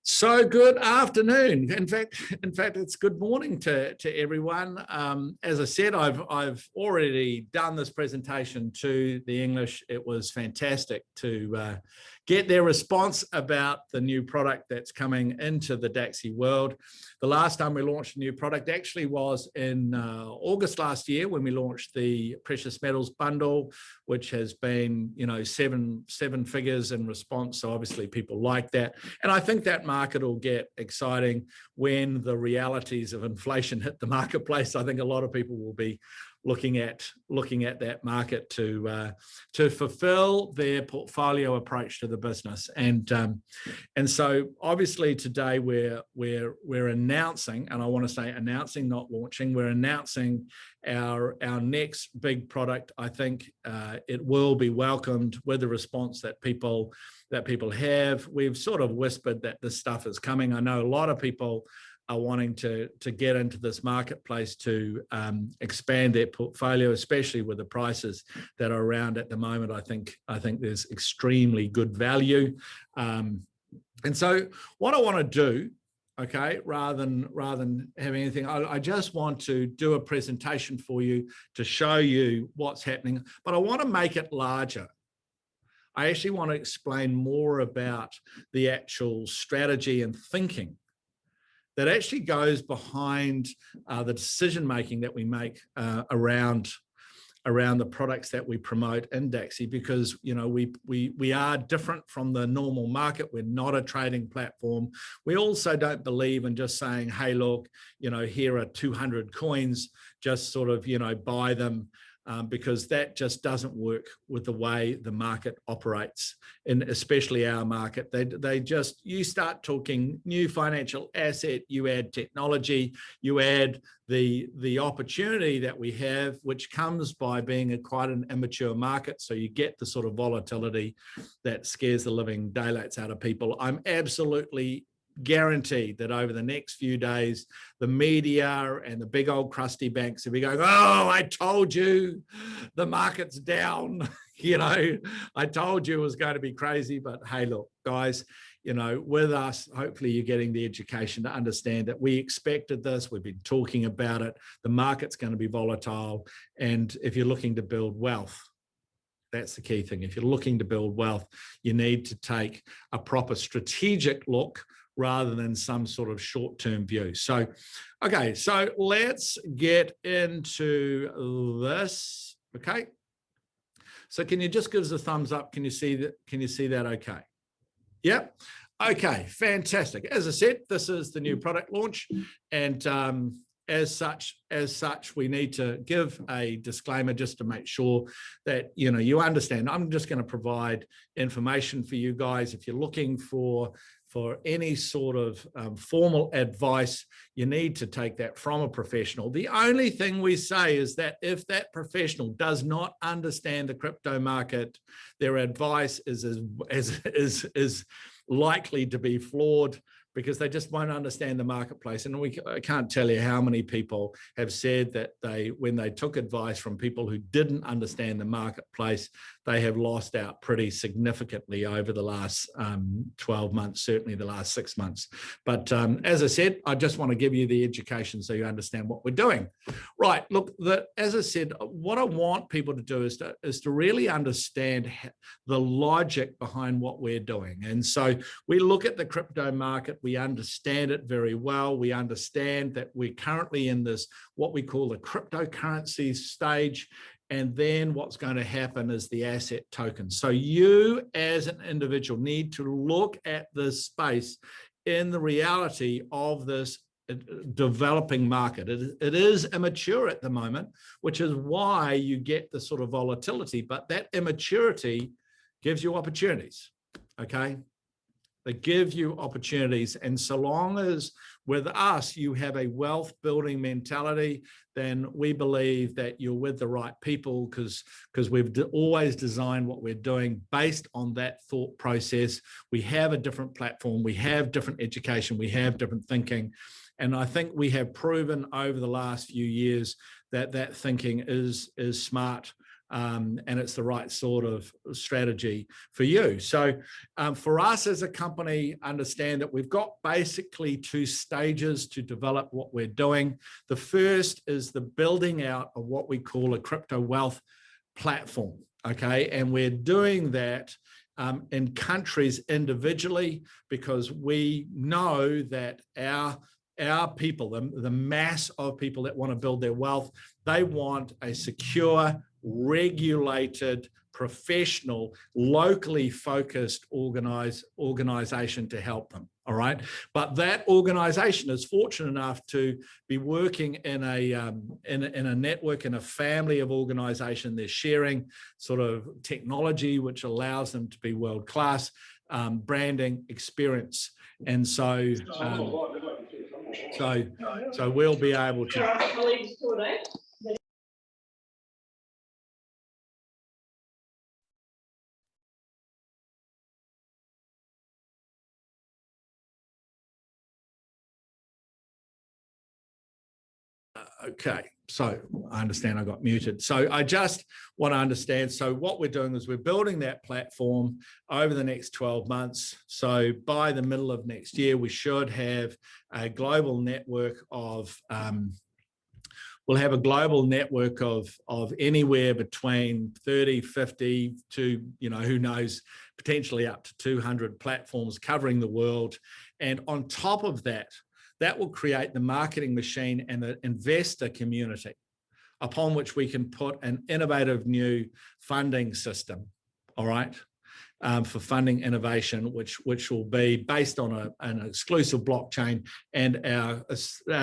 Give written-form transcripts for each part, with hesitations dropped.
So good afternoon. In fact, it's good morning to everyone. As I said, I've already done this presentation to the English. It was fantastic to get their response about the new product that's coming into the Dacxi world. The last time we launched a new product actually was in August last year when we launched the precious metals bundle, which has been, seven figures in response. So obviously people like that, and I think that market will get exciting when the realities of inflation hit the marketplace. I think a lot of people will be looking at that market to fulfill their portfolio approach to the business. And so obviously today we're announcing, and I want to say announcing, not launching, we're announcing our next big product. I think it will be welcomed with the response that people have. We've sort of whispered that this stuff is coming. I know a lot of people are wanting to get into this marketplace to expand their portfolio, especially with the prices that are around at the moment. I think there's extremely good value. And so what I want to do, okay, rather than having anything, I just want to do a presentation for you to show you what's happening, but I want to make it larger. I actually want to explain more about the actual strategy and thinking that actually goes behind the decision-making that we make around the products that we promote in Dacxi, because we are different from the normal market. We're not a trading platform. We also don't believe in just saying, hey, look, here are 200 coins, just sort of, buy them. Because that just doesn't work with the way the market operates, and especially our market. You start talking new financial asset, you add technology, you add the opportunity that we have, which comes by being quite an immature market. So you get the sort of volatility that scares the living daylights out of people. I'm absolutely guaranteed that over the next few days, the media and the big old crusty banks will be going, oh, I told you the market's down. I told you it was going to be crazy. But hey, look, guys, with us, hopefully you're getting the education to understand that we expected this. We've been talking about it. The market's going to be volatile. And if you're looking to build wealth, that's the key thing. If you're looking to build wealth, you need to take a proper strategic look rather than some sort of short-term view. So, okay, so let's get into this. Okay. So can you just give us a thumbs up? Can you see that? Can you see that? Okay. Yep. Okay, fantastic. As I said, this is the new product launch, and as such, we need to give a disclaimer just to make sure that you understand. I'm just going to provide information for you guys. If you're looking for any sort of formal advice, you need to take that from a professional. The only thing we say is that if that professional does not understand the crypto market, their advice is likely to be flawed, because they just won't understand the marketplace. And I can't tell you how many people have said that when they took advice from people who didn't understand the marketplace, they have lost out pretty significantly over the last 12 months, certainly the last 6 months. But as I said, I just want to give you the education so you understand what we're doing. Right, look, as I said, what I want people to do is to really understand the logic behind what we're doing. And so we look at the crypto market, we understand it very well. We understand that we're currently in this, what we call the cryptocurrencies stage. And then what's going to happen is the asset tokens. So you as an individual need to look at this space in the reality of this developing market. It is immature at the moment, which is why you get the sort of volatility, but that immaturity gives you opportunities, okay? They give you opportunities. And so long as with us, you have a wealth building mentality, then we believe that you're with the right people, because we've always designed what we're doing based on that thought process. We have a different platform. We have different education. We have different thinking. And I think we have proven over the last few years that thinking is smart. and it's the right sort of strategy for you. So for us as a company, understand that we've got basically 2 stages to develop what we're doing. The first is the building out of what we call a crypto wealth platform, okay? And we're doing that in countries individually, because we know that our people, the mass of people that want to build their wealth, they want a secure, regulated, professional, locally focused organization to help them. All right. But that organization is fortunate enough to be working in a network, in a family of organization. They're sharing sort of technology, which allows them to be world-class, branding, experience. And so we'll be able to. Okay, so I understand I got muted. So I just want to understand. So what we're doing is we're building that platform over the next 12 months. So by the middle of next year, we should have a global network of, we'll have a global network of anywhere between 30, 50 to, who knows, potentially up to 200 platforms covering the world. And on top of that, that will create the marketing machine and the investor community upon which we can put an innovative new funding system, all right, for funding innovation, which will be based on an exclusive blockchain, and our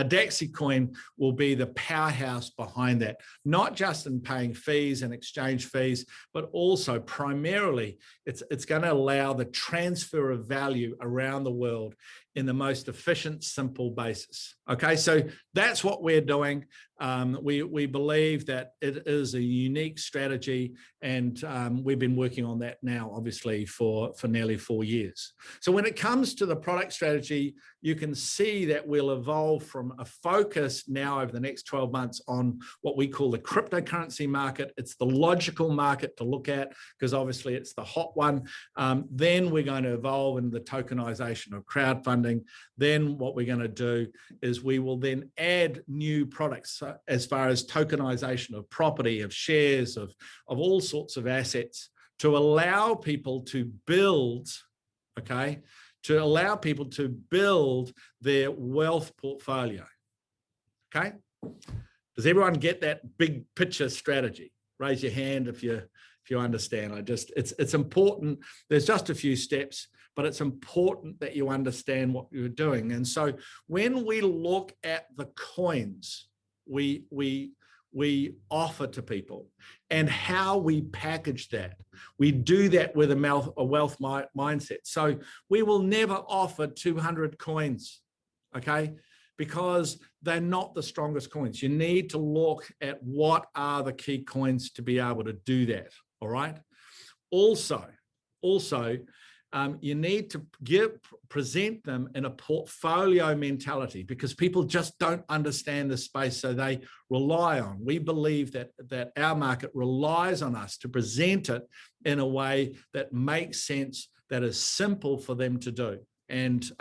Dacxi coin will be the powerhouse behind that, not just in paying fees and exchange fees, but also primarily it's going to allow the transfer of value around the world in the most efficient, simple basis. Okay, so that's what we're doing. We believe that it is a unique strategy, and we've been working on that now, obviously, for nearly 4 years. So when it comes to the product strategy, you can see that we'll evolve from a focus now over the next 12 months on what we call the cryptocurrency market. It's the logical market to look at because obviously it's the hot one. Then we're going to evolve into the tokenization of crowdfunding. Then what we're going to do is we will then add new products as far as tokenization of property, of shares, of all sorts of assets to allow people to build, okay, to allow people to build their wealth portfolio. Okay, does everyone get that big picture strategy? Raise your hand if you understand. It's important. There's just a few steps, but it's important that you understand what you're doing. And so when we look at the coins we offer to people and how we package that, we do that with a wealth mindset. So we will never offer 200 coins, okay? Because they're not the strongest coins. You need to look at what are the key coins to be able to do that, all right? Also, you need to present them in a portfolio mentality because people just don't understand the space, so they rely on. We believe that our market relies on us to present it in a way that makes sense, that is simple for them to do. And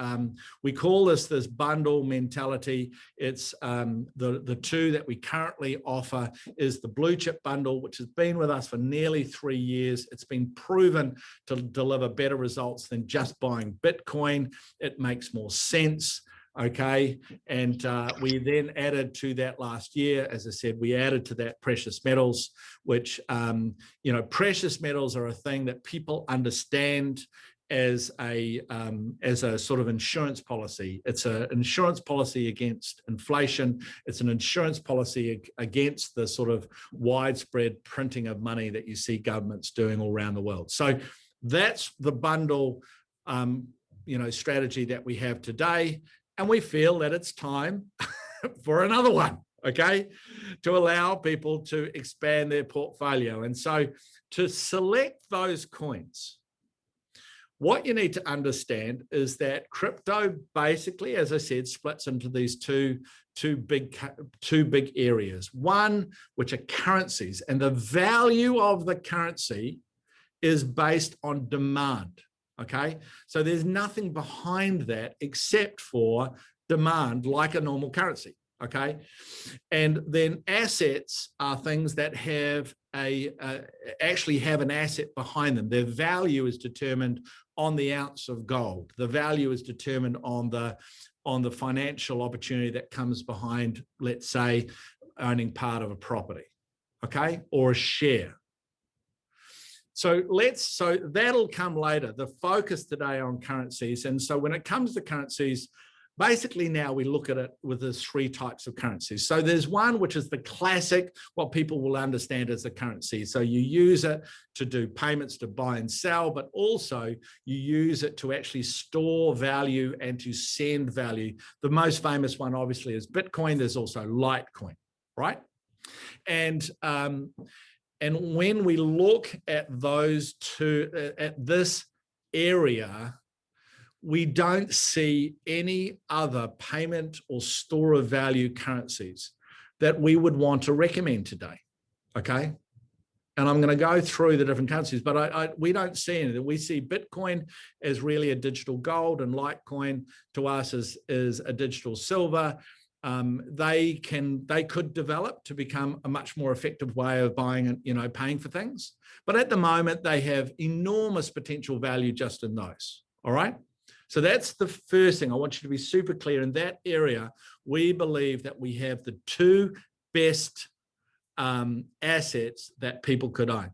we call this bundle mentality. It's the 2 that we currently offer is the blue chip bundle, which has been with us for nearly 3 years. It's been proven to deliver better results than just buying Bitcoin. It makes more sense. Okay, and we then added to that last year, as I said, we added to that precious metals, which precious metals are a thing that people understand as a sort of insurance policy. It's an insurance policy against inflation. It's an insurance policy against the sort of widespread printing of money that you see governments doing all around the world. So that's the bundle, strategy that we have today. And we feel that it's time for another one, okay, to allow people to expand their portfolio. And so to select those coins, What you need to understand is that crypto basically, as I said, splits into these two big areas. One, which are currencies, and the value of the currency is based on demand. Okay, so there's nothing behind that except for demand, like a normal currency. Okay, and then assets are things that have actually have an asset behind them. Their value is determined on the ounce of gold. The value is determined on the financial opportunity that comes behind, let's say, owning part of a property, okay, or a share. So that'll come later. The focus today on currencies. And so when it comes to currencies, basically now we look at it with the three types of currencies. So there's one which is the classic, what people will understand as a currency. So you use it to do payments, to buy and sell, but also you use it to actually store value and to send value. The most famous one obviously is Bitcoin. There's also Litecoin, right? And when we look at those two, at this area, we don't see any other payment or store of value currencies that we would want to recommend today, okay? And I'm going to go through the different currencies, but we don't see anything. We see Bitcoin as really a digital gold, and Litecoin to us is a digital silver. They could develop to become a much more effective way of buying and paying for things. But at the moment, they have enormous potential value just in those. All right. So that's the first thing. I want you to be super clear in that area. We believe that we have the two best assets that people could own.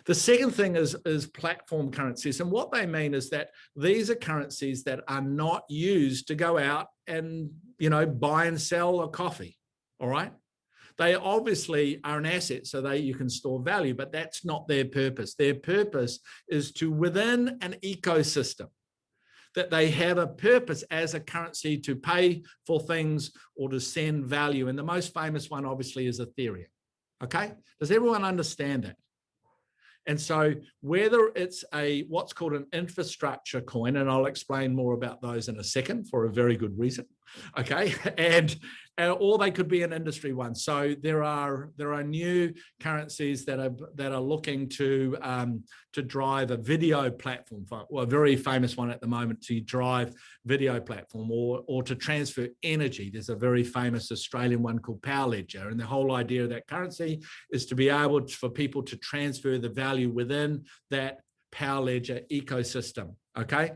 The second thing is platform currencies. And what they mean is that these are currencies that are not used to go out and, buy and sell a coffee. All right. They obviously are an asset, so you can store value, but that's not their purpose. Their purpose is to, within an ecosystem, that they have a purpose as a currency to pay for things or to send value. And the most famous one obviously is Ethereum. Okay. Does everyone understand that? And so whether it's what's called an infrastructure coin, and I'll explain more about those in a second for a very good reason, okay, or they could be an industry one. So there are new currencies that are looking to drive a video platform, a very famous one at the moment, to drive video platform or to transfer energy. There's a very famous Australian one called Power Ledger, and the whole idea of that currency is to be able for people to transfer the value within that Power Ledger ecosystem, okay?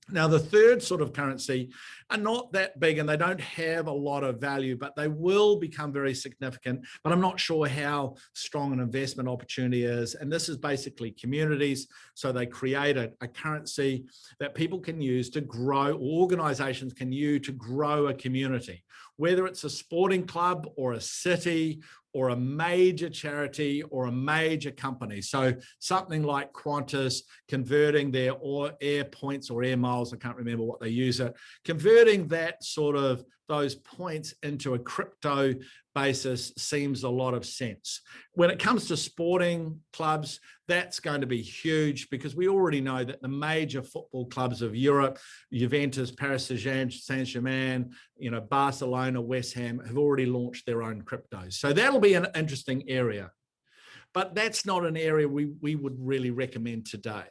Now, the third sort of currency are not that big and they don't have a lot of value, but they will become very significant. But I'm not sure how strong an investment opportunity is. And this is basically communities. So they create a currency that people can use to grow, or organizations can use to grow a community, whether it's a sporting club or a city or a major charity or a major company. So something like Qantas converting their air points or air miles, I can't remember what they use it, converting that sort of those points into a crypto basis seems a lot of sense. When it comes to sporting clubs, that's going to be huge because we already know that the major football clubs of Europe, Juventus, Paris Saint-Germain, Barcelona, West Ham, have already launched their own cryptos. So that'll be an interesting area. But that's not an area we would really recommend today.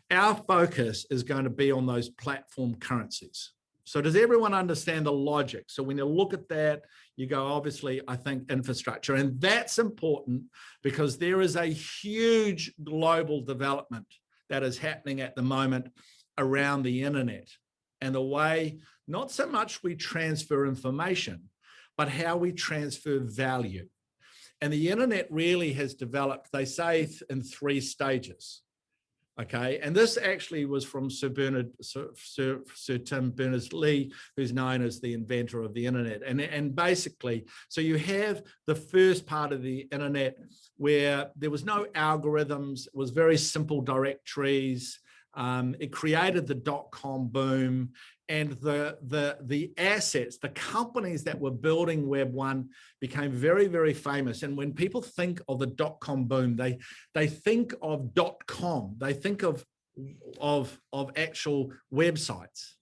Our focus is going to be on those platform currencies. So does everyone understand the logic? So when you look at that, you go, obviously, I think infrastructure. And that's important because there is a huge global development that is happening at the moment around the internet and the way, not so much we transfer information, but how we transfer value. And the internet really has developed, they say, in 3 stages. Okay, and this actually was from Sir Tim Berners-Lee, who's known as the inventor of the internet. And basically, so you have the first part of the internet where there was no algorithms, it was very simple directories. It created the .com boom, and the assets, the companies that were building Web 1 became very, very famous. And when people think of the .com boom, they think of .com, they think of actual websites.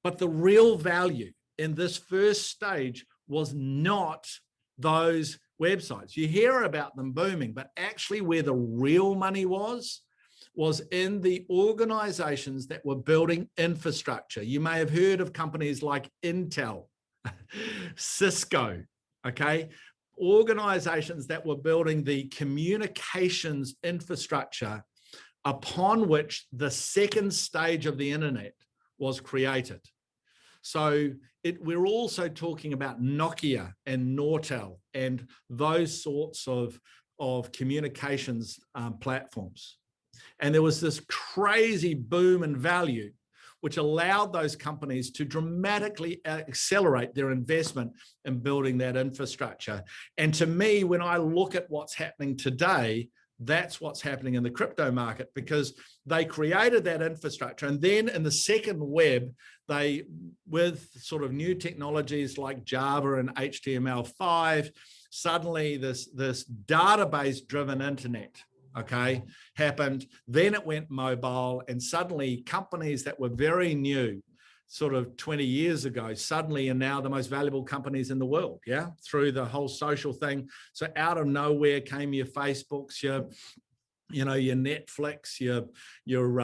But the real value in this first stage was not those websites. You hear about them booming, but actually where the real money was in the organizations that were building infrastructure. You may have heard of companies like Intel, Cisco, okay? Organizations that were building the communications infrastructure upon which the second stage of the internet was created. So we're also talking about Nokia and Nortel and those sorts of communications platforms. And there was this crazy boom in value, which allowed those companies to dramatically accelerate their investment in building that infrastructure. And to me, when I look at what's happening today, that's what's happening in the crypto market, because they created that infrastructure. And then in the second web, they, with sort of new technologies like Java and HTML5, suddenly this database-driven internet, okay, happened. Then it went mobile, and suddenly companies that were very new, sort of 20 years ago, suddenly are now the most valuable companies in the world, yeah, through the whole social thing. So out of nowhere came your Facebooks, your Netflix, your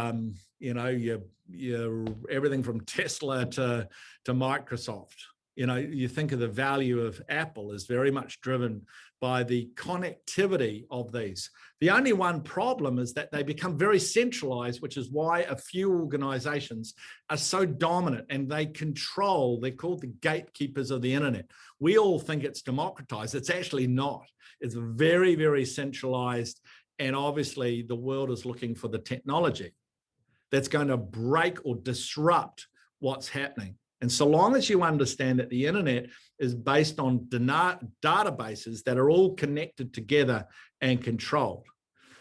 everything from Tesla to Microsoft. You think of the value of Apple is very much driven by the connectivity of these. The only one problem is that they become very centralized, which is why a few organizations are so dominant and they control, they're called the gatekeepers of the internet. We all think it's democratized. It's actually not. It's very, very centralized. And obviously the world is looking for the technology that's going to break or disrupt what's happening. And so long as you understand that the internet is based on databases that are all connected together and controlled.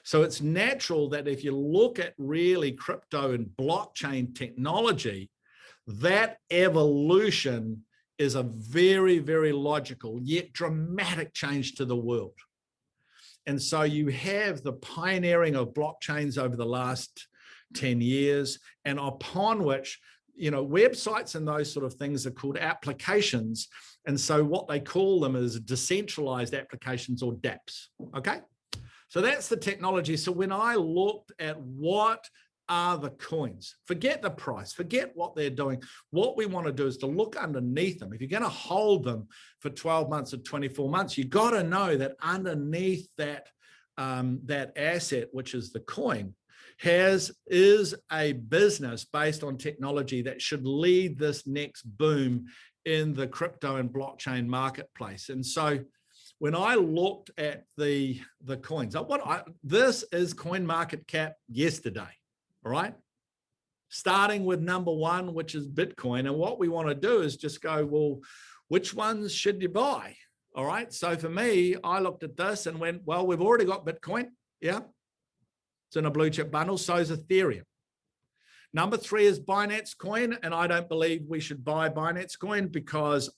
So it's natural that if you look at really crypto and blockchain technology, that evolution is a very, very logical yet dramatic change to the world. And so you have the pioneering of blockchains over the last 10 years, and upon which websites and those sort of things are called applications. And so what they call them is decentralized applications, or dApps, okay? So that's the technology. So when I looked at what are the coins, forget the price, forget what they're doing. What we want to do is to look underneath them. If you're going to hold them for 12 months or 24 months, you've got to know that underneath that, that asset, which is the coin, is a business based on technology that should lead this next boom in the crypto and blockchain marketplace. And so when I looked at the coins, this is coin market cap yesterday, all right? Starting with number one, which is Bitcoin. And what we want to do is just go, well, which ones should you buy? All right. So for me, I looked at this and went, well, we've already got Bitcoin. Yeah. It's in a blue chip bundle. So is Ethereum. Number three is Binance Coin. And I don't believe we should buy Binance Coin because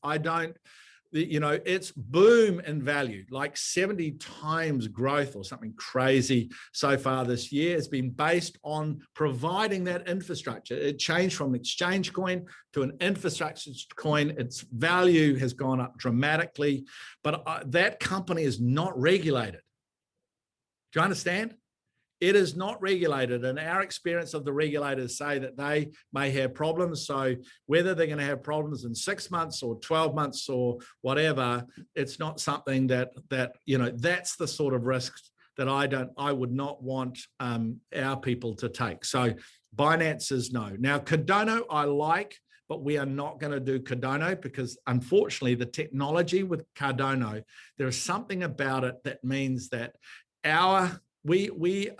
it's boom in value, like 70 times growth or something crazy so far this year. It's been based on providing that infrastructure. It changed from exchange coin to an infrastructure coin. Its value has gone up dramatically, but that company is not regulated. Do you understand? It is not regulated, and our experience of the regulators say that they may have problems. So whether they're going to have problems in 6 months or 12 months or whatever, it's not something that's the sort of risks that I would not want our people to take. So Binance is no. Now Cardano I like, but we are not going to do Cardano because unfortunately the technology with Cardano, there is something about it that means that we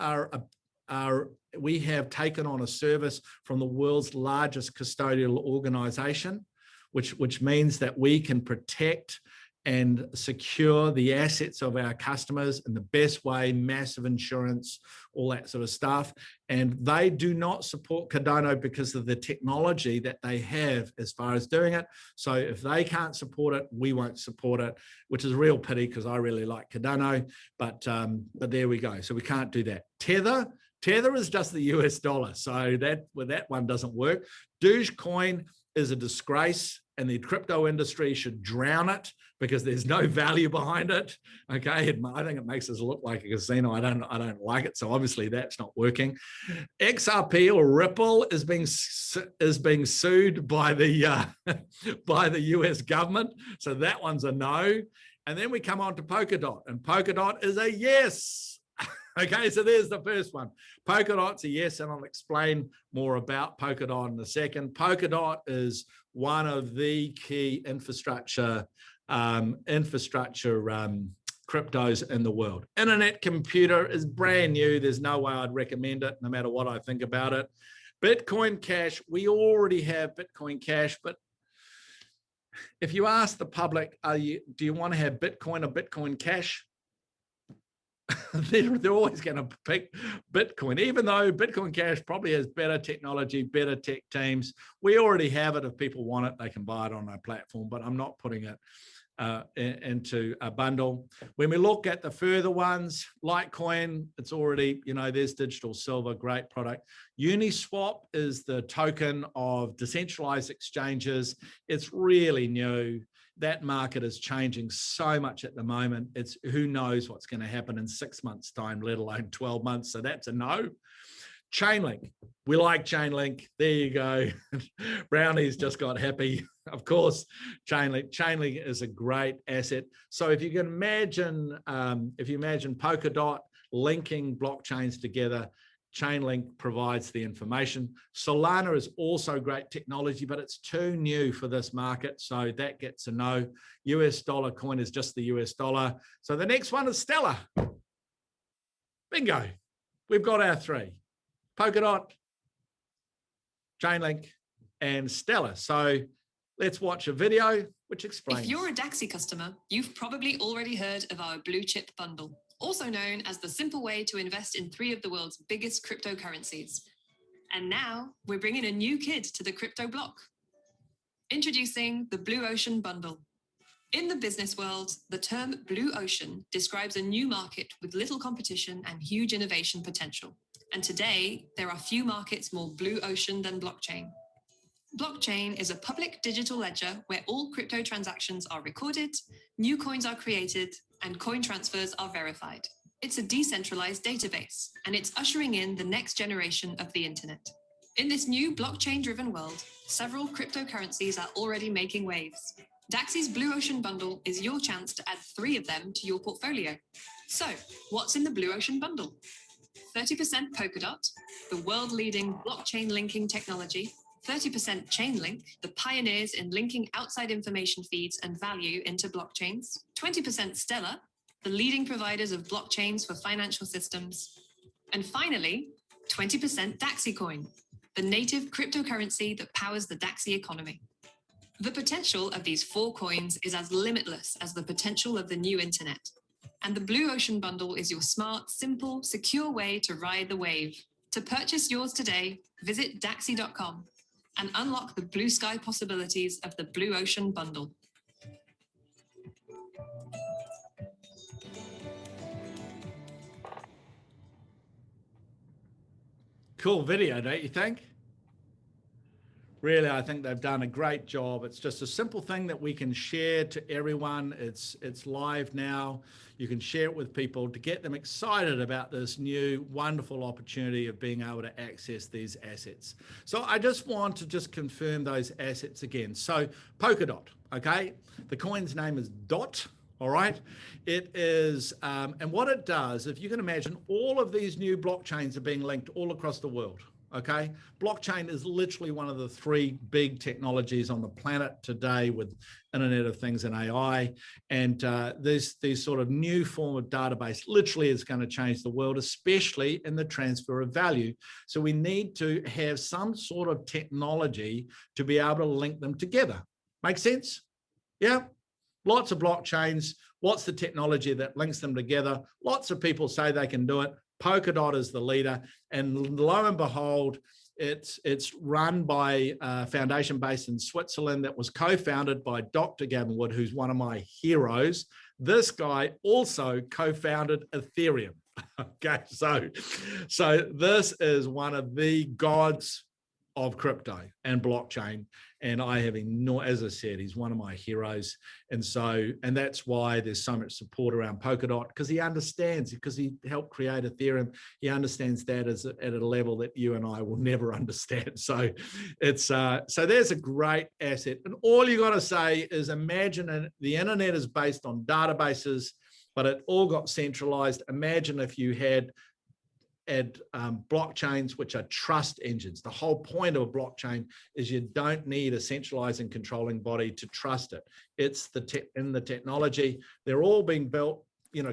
have taken on a service from the world's largest custodial organization, which means that we can protect and secure the assets of our customers in the best way, massive insurance, all that sort of stuff. And they do not support Cardano because of the technology that they have as far as doing it. So if they can't support it, we won't support it, which is a real pity because I really like Cardano, but there we go. So we can't do that. Tether, Tether is just the US dollar. So that one doesn't work. Dogecoin is a disgrace, and the crypto industry should drown it because there's no value behind it. Okay, I think it makes us look like a casino. I don't like it. So obviously that's not working. XRP or Ripple is being sued by the by the US government. So that one's a no. And then we come on to Polkadot, and Polkadot is a yes. Okay, so there's the first one. Polkadot's a yes, and I'll explain more about Polkadot in a second. Polkadot is one of the key infrastructure cryptos in the world. Internet computer is brand new. There's no way I'd recommend it, no matter what I think about it. Bitcoin Cash, we already have Bitcoin Cash, but if you ask the public, do you want to have Bitcoin or Bitcoin Cash? They're always going to pick Bitcoin, even though Bitcoin Cash probably has better technology, better tech teams. We already have it. If people want it, they can buy it on our platform, but I'm not putting it into a bundle. When we look at the further ones, Litecoin, it's already, there's digital silver, great product. Uniswap is the token of decentralized exchanges. It's really new. That market is changing so much at the moment. It's who knows what's going to happen in 6 months' time, let alone 12 months. So that's a no. Chainlink. We like Chainlink. There you go. Brownie's just got happy. Of course, Chainlink. Chainlink is a great asset. So if you can imagine, Polkadot linking blockchains together, Chainlink provides the information. Solana is also great technology, but it's too new for this market. So that gets a no. US dollar coin is just the US dollar. So the next one is Stella. Bingo. We've got our three. Polkadot, Chainlink, and Stella. So let's watch a video which explains. If you're a Dacxi customer, you've probably already heard of our blue chip bundle, also known as the simple way to invest in 3 of the world's biggest cryptocurrencies. And now we're bringing a new kid to the crypto block. Introducing the Blue Ocean Bundle. In the business world, the term blue ocean describes a new market with little competition and huge innovation potential. And today, there are few markets more blue ocean than blockchain. Blockchain is a public digital ledger where all crypto transactions are recorded, new coins are created, and coin transfers are verified. It's a decentralized database, and it's ushering in the next generation of the internet. In this new blockchain-driven world, several cryptocurrencies are already making waves. Dacxi's Blue Ocean Bundle is your chance to add 3 of them to your portfolio. So, what's in the Blue Ocean Bundle? 30% Polkadot, the world-leading blockchain linking technology. 30% Chainlink, the pioneers in linking outside information feeds and value into blockchains. 20% Stella, the leading providers of blockchains for financial systems. And finally, 20% Dacxi coin, the native cryptocurrency that powers the Dacxi economy. The potential of these 4 coins is as limitless as the potential of the new internet. And the Blue Ocean Bundle is your smart, simple, secure way to ride the wave. To purchase yours today, visit Dacxi.com and unlock the blue sky possibilities of the Blue Ocean Bundle. Cool video, don't you think? Really, I think they've done a great job. It's just a simple thing that we can share to everyone. It's live now. You can share it with people to get them excited about this new wonderful opportunity of being able to access these assets. So I just want to confirm those assets again. So Polkadot, okay? The coin's name is DOT. All right. It is, and what it does, if you can imagine, all of these new blockchains are being linked all across the world. Okay. Blockchain is literally one of the 3 big technologies on the planet today with Internet of Things and AI. And this sort of new form of database literally is going to change the world, especially in the transfer of value. So we need to have some sort of technology to be able to link them together. Make sense? Yeah. Lots of blockchains. What's the technology that links them together? Lots of people say they can do it. Polkadot is the leader, and lo and behold, it's run by a foundation based in Switzerland that was co-founded by Dr. Gavin Wood, who's one of my heroes. This guy also co-founded Ethereum. Okay, so this is one of the gods of crypto and blockchain, and I have as I said, he's one of my heroes, and that's why there's so much support around Polkadot, because he understands, because he helped create Ethereum. He understands that at a level that you and I will never understand. So it's so there's a great asset, and all you got to say is imagine the internet is based on databases, but it all got centralized. Imagine if you had blockchains, which are trust engines. The whole point of a blockchain is you don't need a centralized and controlling body to trust it. It's in the technology. They're all being built,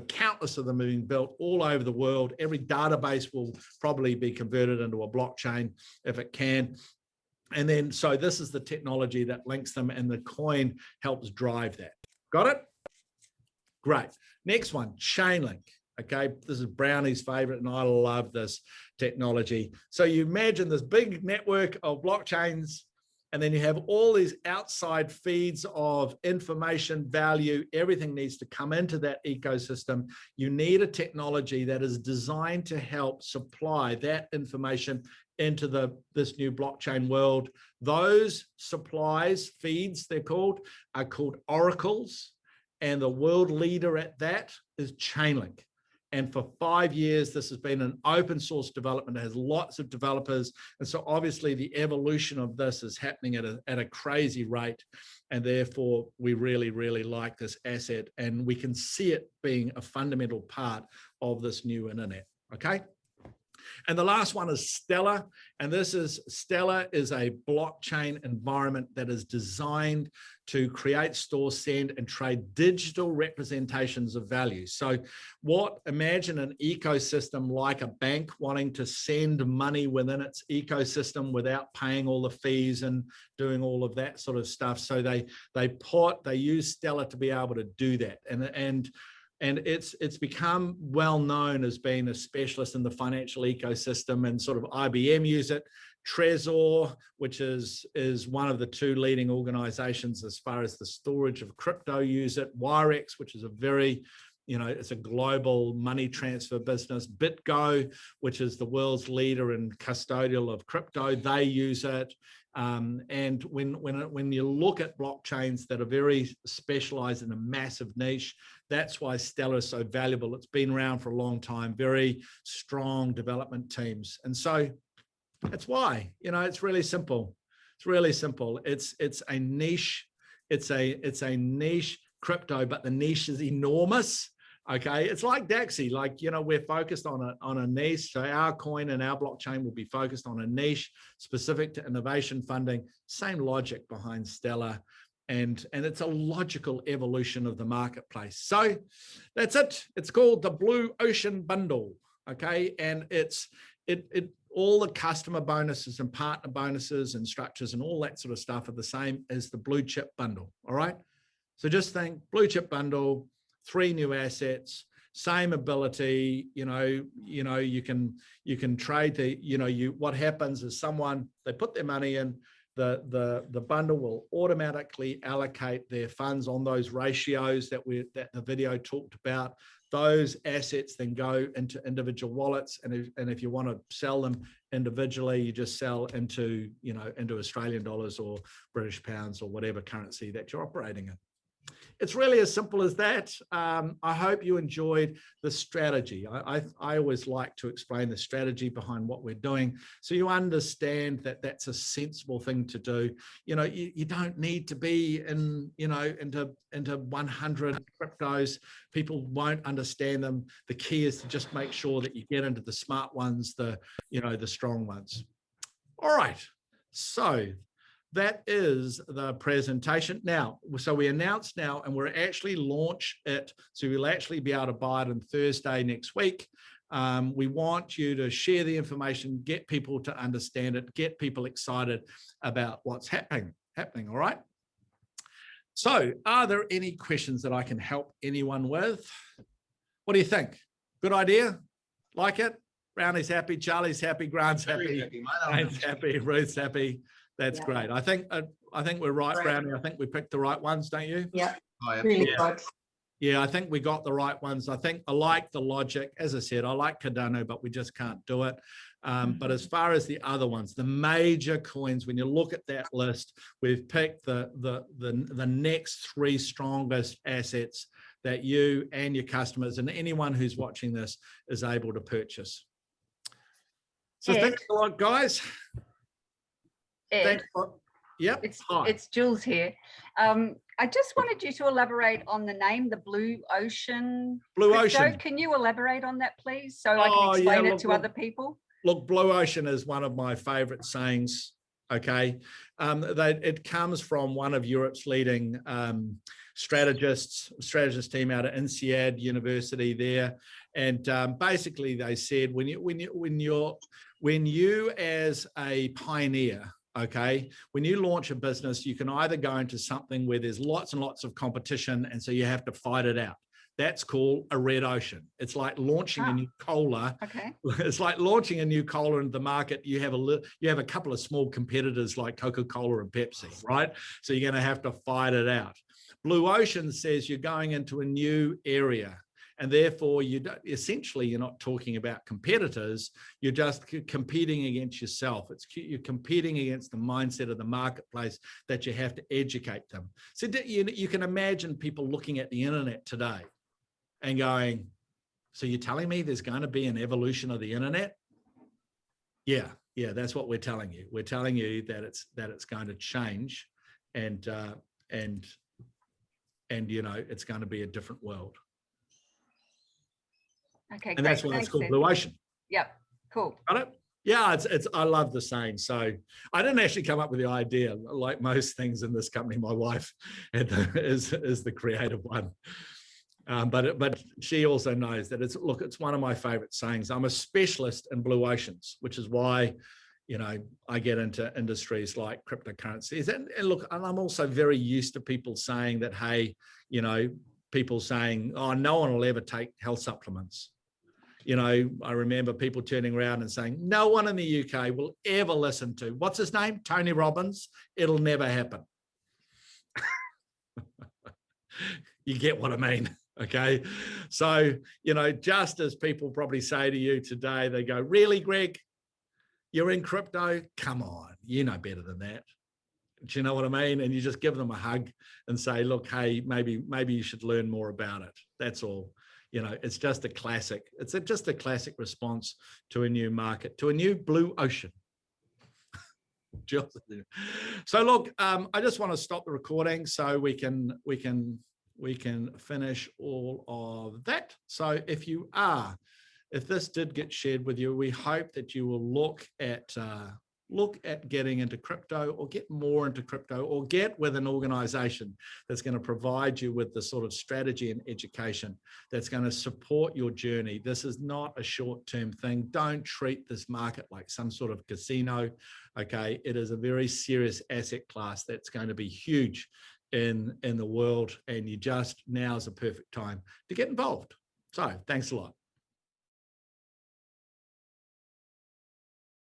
countless of them are being built all over the world. Every database will probably be converted into a blockchain if it can. And then, so this is the technology that links them, and the coin helps drive that. Got it? Great. Next one, Chainlink. Okay, this is Brownie's favorite, and I love this technology. So you imagine this big network of blockchains, and then you have all these outside feeds of information, value, everything needs to come into that ecosystem. You need a technology that is designed to help supply that information into this new blockchain world. Those supplies, feeds, are called oracles, and the world leader at that is Chainlink. And for 5 years, this has been an open source development. It has lots of developers. And so obviously the evolution of this is happening at a crazy rate. And therefore, we really, really like this asset. And we can see it being a fundamental part of this new internet. Okay. And the last one is Stella. And Stella is a blockchain environment that is designed to create, store, send, and trade digital representations of value. So imagine an ecosystem like a bank wanting to send money within its ecosystem without paying all the fees and doing all of that sort of stuff. So they use Stella to be able to do that. And it's become well known as being a specialist in the financial ecosystem, and sort of IBM use it. Trezor, which is one of the 2 leading organizations as far as the storage of crypto, use it. Wirex, which is a very, it's a global money transfer business. BitGo, which is the world's leader in custodial of crypto, they use it. And when you look at blockchains that are very specialized in a massive niche, that's why Stella is so valuable. It's been around for a long time, very strong development teams. And so that's why, it's really simple. It's really simple. It's a niche. It's a niche crypto, but the niche is enormous. Okay, it's like Dacxi, we're focused on a niche. So our coin and our blockchain will be focused on a niche specific to innovation funding. Same logic behind Stella, and it's a logical evolution of the marketplace. So that's it. It's called the Blue Ocean Bundle. Okay, and it all the customer bonuses and partner bonuses and structures and all that sort of stuff are the same as the Blue Chip Bundle. All right, so just think Blue Chip Bundle. 3 new assets, same ability, you can trade what happens is they put their money in, the bundle will automatically allocate their funds on those ratios that the video talked about. Those assets then go into individual wallets, and if you want to sell them individually, you just sell into Australian dollars or British pounds or whatever currency that you're operating in. It's really as simple as that. I hope you enjoyed the strategy. I always like to explain the strategy behind what we're doing, so you understand that that's a sensible thing to do. You don't need to be into 100 cryptos. People won't understand them. The key is to just make sure that you get into the smart ones, the strong ones. All right, so that is the presentation. Now, so we announced now, and we're actually launch it. So we'll actually be able to buy it on Thursday next week. We want you to share the information, get people to understand it, get people excited about what's happening, all right? So are there any questions that I can help anyone with? What do you think? Good idea? Like it? Brownie's happy, Charlie's happy, Grant's happy, Jane's happy, Ruth's happy. That's great. I think we're right, Brownie. I think we picked the right ones, don't you? Yeah, really good. Yeah, I think we got the right ones. I think I like the logic. As I said, I like Cardano, but we just can't do it. But as far as the other ones, the major coins, when you look at that list, we've picked the next 3 strongest assets that you and your customers and anyone who's watching this is able to purchase. So thanks a lot, guys. Thanks. Yep. It's Jules here. I just wanted you to elaborate on the name, the Blue Ocean. Blue Ocean. Can you elaborate on that, please, so I can explain it to other people? Look, Blue Ocean is one of my favorite sayings. Okay, it comes from one of Europe's leading strategist team out of INSEAD University there, and basically they said when you as a pioneer, okay, when you launch a business, you can either go into something where there's lots and lots of competition, and so you have to fight it out. That's called a red ocean. It's like launching a new cola. Okay. It's like launching a new cola into the market. You have a couple of small competitors like Coca-Cola and Pepsi, right? So you're going to have to fight it out. Blue Ocean says you're going into a new area, and therefore essentially you're not talking about competitors. You're just competing against yourself. You're competing against the mindset of the marketplace that you have to educate them. So you can imagine people looking at the internet today and going, so you're telling me there's going to be an evolution of the internet? Yeah, that's what we're telling you. We're telling you that it's going to change, and you know, it's going to be a different world. Okay, and that's why it's called Blue Ocean. Yep, cool. Got it? Yeah, I love the saying. So I didn't actually come up with the idea. Like most things in this company, my wife is the creative one. But she also knows that it's one of my favorite sayings. I'm a specialist in blue oceans, which is why, you know, I get into industries like cryptocurrencies. And look, and I'm also very used to people saying that, hey, you know, people saying, oh, no one will ever take health supplements. You know, I remember people turning around and saying, no one in the UK will ever listen to, what's his name? Tony Robbins. It'll never happen. You get what I mean, okay? So, you know, just as people probably say to you today, they go, really, Greg, you're in crypto? Come on, you know better than that. Do you know what I mean? And you just give them a hug and say, look, hey, maybe you should learn more about it. That's all. You know, it's just a classic. It's just a classic response to a new market, to a new blue ocean. So look, I just want to stop the recording so we can finish all of that. So if this did get shared with you, we hope that you will look at getting into crypto, or get more into crypto, or get with an organization that's going to provide you with the sort of strategy and education that's going to support your journey. This is not a short-term thing. Don't treat this market like some sort of casino, okay? It is a very serious asset class that's going to be huge in the world, and now is a perfect time to get involved. So thanks a lot.